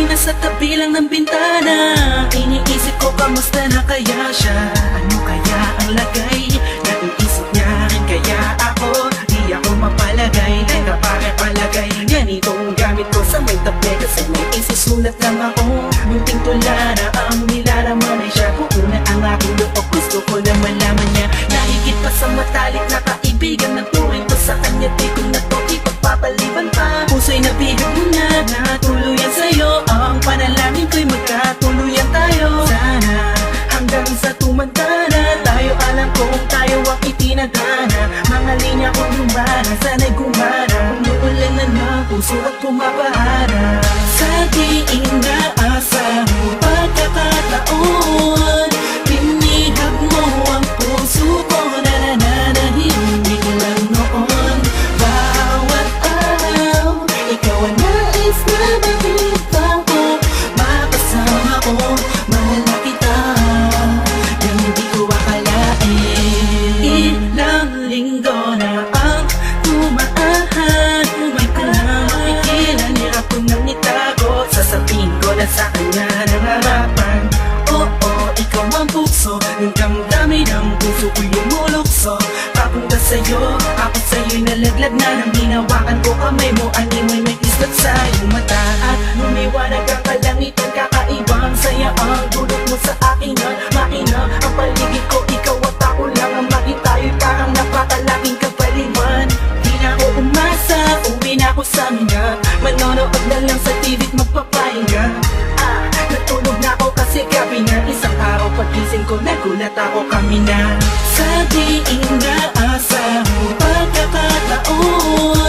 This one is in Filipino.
ako'y nasa tabi lang ng bintana. Iniisip ko kamusta na kaya siya. Ano kaya ang lagay ng isip niya? Kaya di ako mapalagay. Teka, pare palagay ganitong gamit ko sa may tabi. Kasi may isusulat lang ako. Munting tula na ang nilalaman ay siya. Kung una ang aking loob, gusto ko na malaman niya. Nahigit pa sa matalik na kaibigan. Nagturing ko sa kanya, di ko na to ipagpapaliban pa. Puso'y nabihag mo na, natuluyan sa'yo. Ang panalangin ko'y magkatuluyan tayo. Sana hanggang sa tumanda na tayo, alam kong tayo ang itinadhana. Mga linya kong lumana, sana'y gumana. Umuulan na ng puso at pumapahara. Sa di inaasang pagkakataon, pinihag mo ang puso ko na nananahimik lang noon. Bawat araw, ikaw ang nais na nakita ko. Makasama ko, mahal na kita, nang hindi ko akalain. Ilang linggo na ang tumaahan, di ko na mapigilan, hirap ko nang itago. Sasabihin ko na sa kanya nangarapan. Oo, ikaw ang puso, yung damdamin ng puso ko'y lumulukso. Papunta sa'yo, ako sa'yo'y nalaglag na. Nang hinawakan ko kamay mo, animoy may islat sa iyong mata. At lumiwanag ang kalangitan, kakaibang saya ang dulot mo sa akin na makina. Ang paligid ko, ikaw at ako lang ang makitayo'y parang napakalaking kapaliwan. Di na ako umasa, uwi na ako sa mina. Manonood na lang sa TV't magpapahinga. Natulog na ako kasi gabi na. Isang araw pagising ko, nagulat ako kami na. Sa di inaasang pagkakataon,